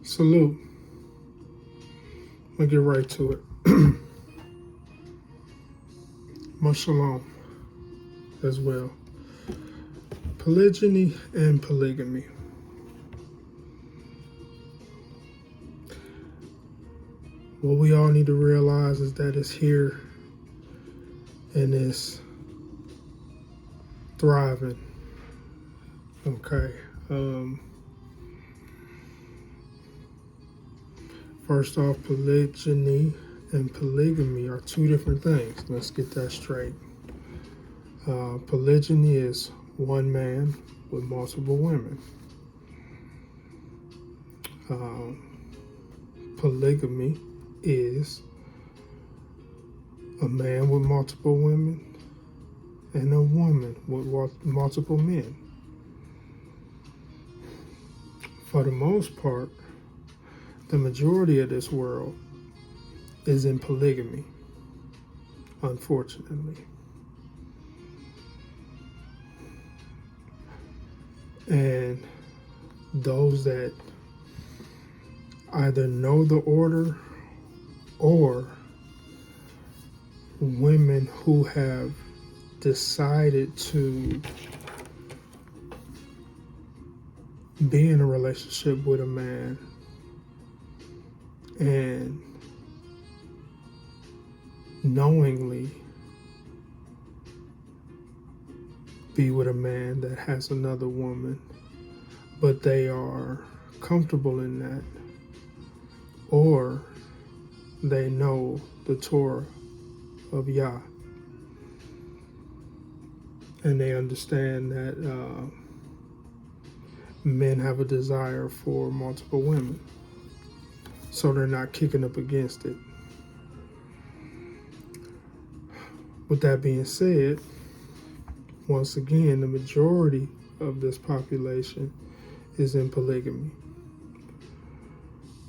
Salute. I'm gonna get right to it. Much shalom as well. Polygyny and polygamy. What we all need to realize is that it's here and it's thriving. Okay. First off, polygyny and polygamy are two different things. Let's get that straight. Polygyny is one man with multiple women. Polygamy is a man with multiple women and a woman with multiple men. For the most part, the majority of this world is in polygamy, unfortunately. And those that either know the order or women who have decided to be in a relationship with a man and knowingly be with a man that has another woman, but they are comfortable in that, or they know the Torah of Yah, and they understand that men have a desire for multiple women, so they're not kicking up against it. With that being said, once again, the majority of this population is in polygamy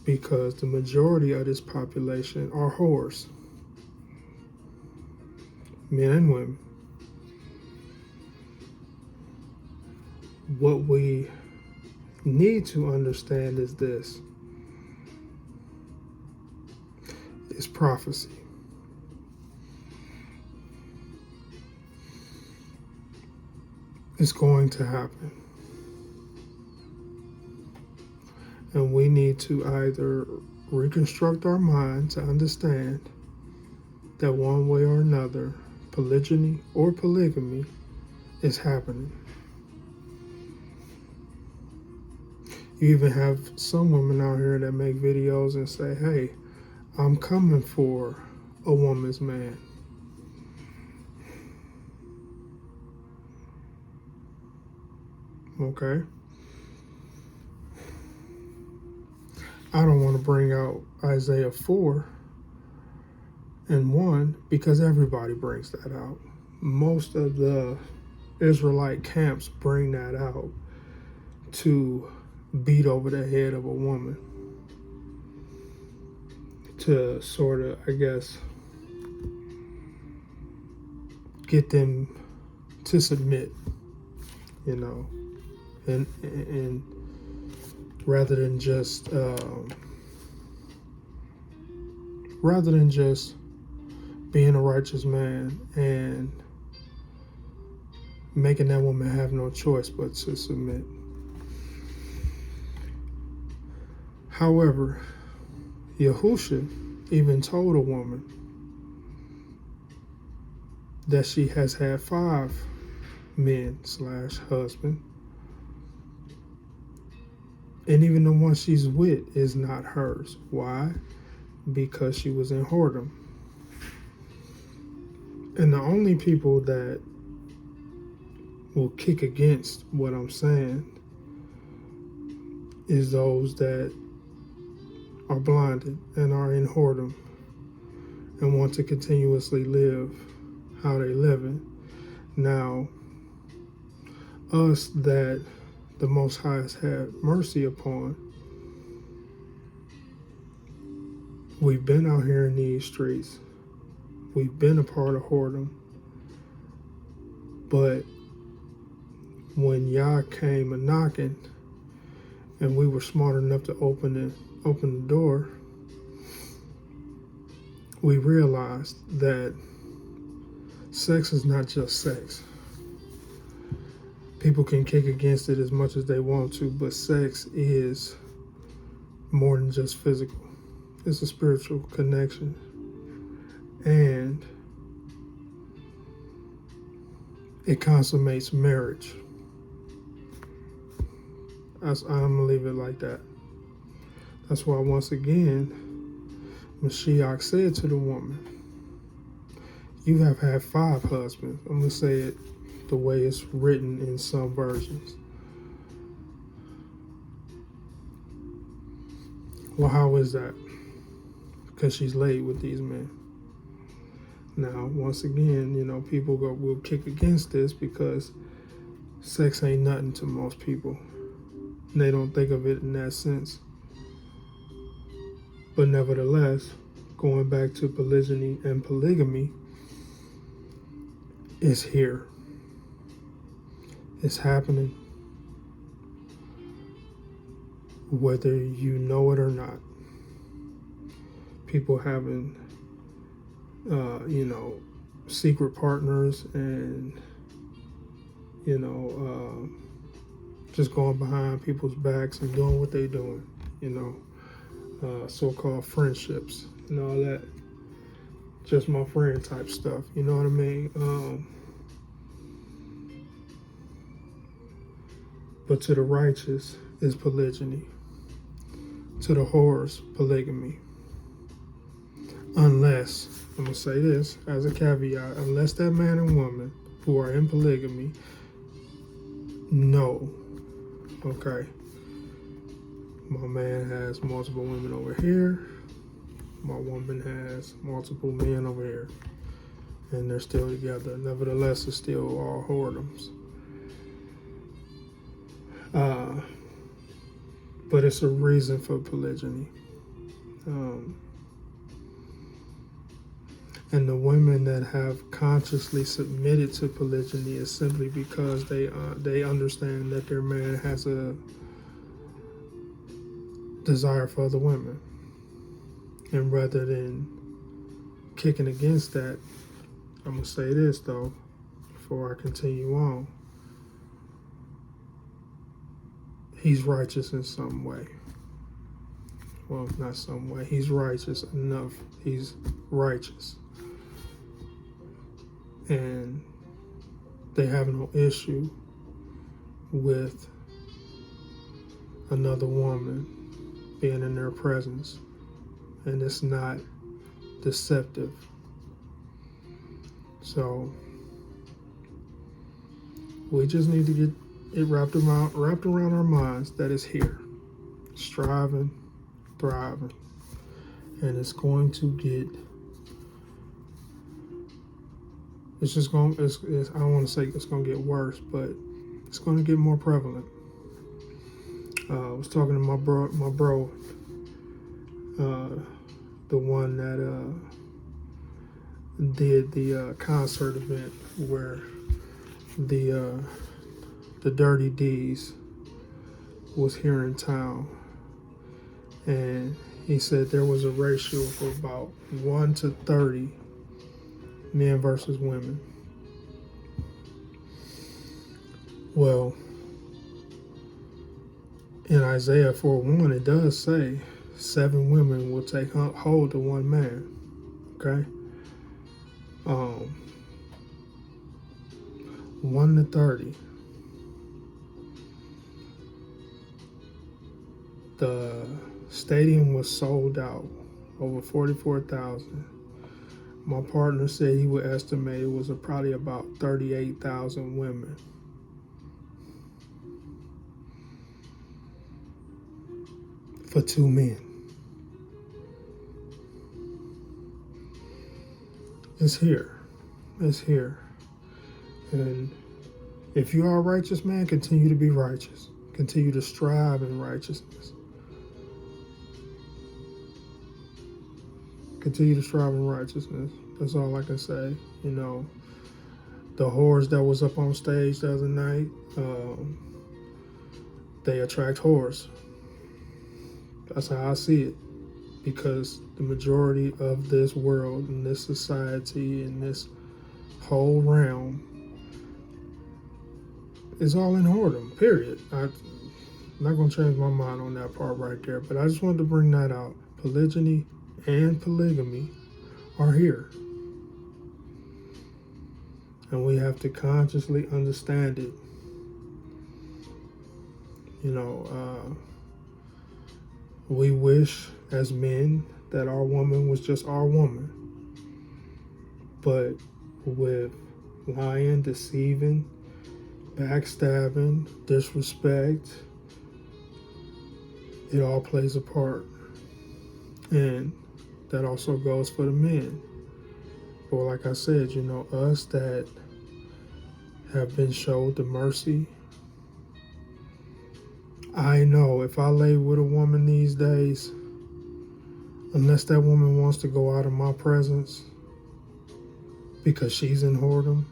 because the majority of this population are whores, men and women. What we need to understand is this: it's prophecy. It's going to happen. And we need to either reconstruct our mind to understand that one way or another, polygyny or polygamy is happening. You even have some women out here that make videos and say, hey, I'm coming for a woman's man. Okay? I don't want to bring out Isaiah 4:1 because everybody brings that out. Most of the Israelite camps bring that out to beat over the head of a woman, to sort of, I guess, get them to submit, you know, and rather than just being a righteous man and making that woman have no choice but to submit. However, Yahusha even told a woman that she has had 5 men/husband, and even the one she's with is not hers. Why? Because she was in whoredom. And the only people that will kick against what I'm saying is those that are blinded and are in whoredom and want to continuously live how they living. Now, us that the Most High has had mercy upon, we've been out here in these streets. We've been a part of whoredom. But when Yah came a knocking and we were smart enough to open the door, we realized that sex is not just sex. People can kick against it as much as they want to, but sex is more than just physical. It's a spiritual connection. And it consummates marriage. I'm going to leave it like that. That's why, once again, Mashiach said to the woman, you have had 5 husbands. I'm going to say it the way it's written in some versions. Well, how is that? Because she's laid with these men. Now, once again, people will kick against this because sex ain't nothing to most people. And they don't think of it in that sense. But nevertheless, going back to polygyny and polygamy, it's here. It's happening, whether you know it or not. People having, secret partners and, just going behind people's backs and doing what they're doing, so-called friendships and all that. Just my friend type stuff, you know what I mean? But to the righteous is polygyny. To the whores, polygamy. Unless, I'm going to say this as a caveat, unless that man and woman who are in polygamy know, okay, my man has multiple women over here, my woman has multiple men over here, and they're still together. Nevertheless, it's still all whoredoms. But it's a reason for polygyny. And the women that have consciously submitted to polygyny is simply because they understand that their man has a desire for other women. And rather than kicking against that, I'm going to say this, though, before I continue on. He's righteous in some way. Well, not some way. He's righteous enough. He's righteous. And they have no issue with another woman being in their presence. And it's not deceptive. So we just need to get it wrapped around our minds that it's here, striving, thriving, and it's going to get. It's just going. I don't want to say it's going to get worse, but it's going to get more prevalent. I was talking to my bro, the one that did the concert event where the Dirty D's was here in town, and he said there was a ratio of about 1 to 30 men versus women. Well, in Isaiah 4:1, it does say 7 women will take hold of 1 man. Okay? 1 to 30. The stadium was sold out, over 44,000. My partner said he would estimate it was probably about 38,000 women. For 2 men. It's here. It's here. And if you are a righteous man, continue to be righteous. Continue to strive in righteousness. Continue to strive in righteousness. That's all I can say. The whores that was up on stage the other night, they attract whores. That's how I see it. Because the majority of this world and this society and this whole realm is all in whoredom, period. I'm not going to change my mind on that part right there, but I just wanted to bring that out. Polygyny and polygamy are here. And we have to consciously understand it. You know, we wish as men that our woman was just our woman. But with lying, deceiving, backstabbing, disrespect, it all plays a part. And that also goes for the men. But like I said, you know, us that have been showed the mercy, I know if I lay with a woman these days, unless that woman wants to go out of my presence because she's in whoredom,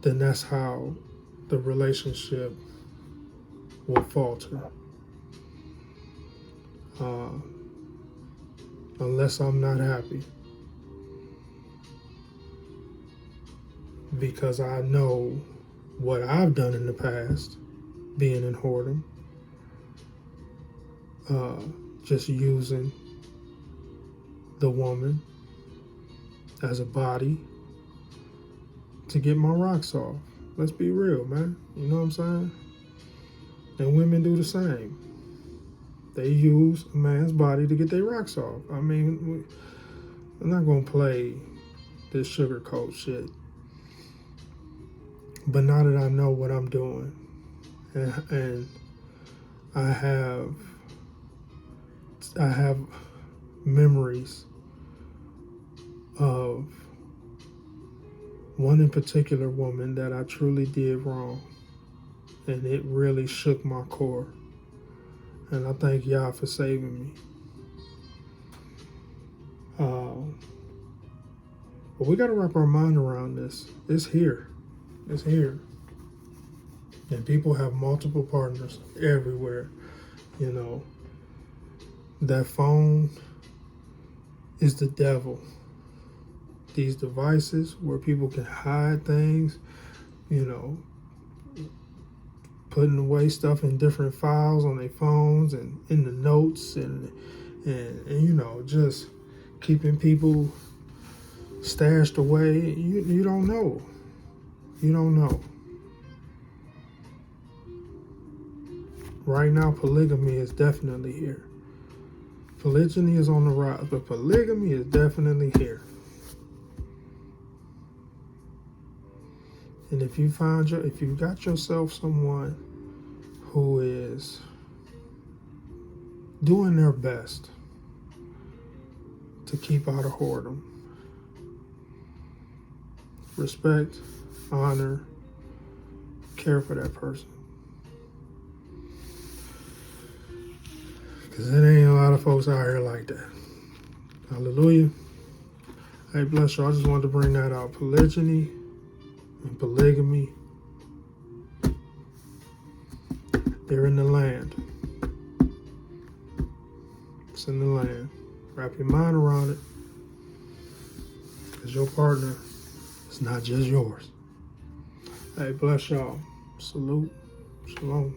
then that's how the relationship will falter. Unless I'm not happy. Because I know what I've done in the past, being in whoredom, just using the woman as a body to get my rocks off. Let's be real, man. You know what I'm saying? And women do the same. They use a man's body to get their rocks off. I mean, I'm not going to play this sugarcoat shit. But now that I know what I'm doing, and I have memories of one in particular woman that I truly did wrong, and it really shook my core. And I thank y'all for saving me. But we got to wrap our mind around this. It's here. It's here. And people have multiple partners everywhere. You know, that phone is the devil. These devices where people can hide things, you know, putting away stuff in different files on their phones and in the notes and you know, just keeping people stashed away. You don't know. You don't know. Right now, polygamy is definitely here. Polygyny is on the rise, but polygamy is definitely here. And if you got yourself someone who is doing their best to keep out of whoredom, respect, honor, care for that person. Because there ain't a lot of folks out here like that. Hallelujah. Hey, bless you. I just wanted to bring that out. Polygyny and polygamy, they're in the land. It's in the land. Wrap your mind around it. Because your partner is not just yours. Hey, bless y'all. Salute. Shalom.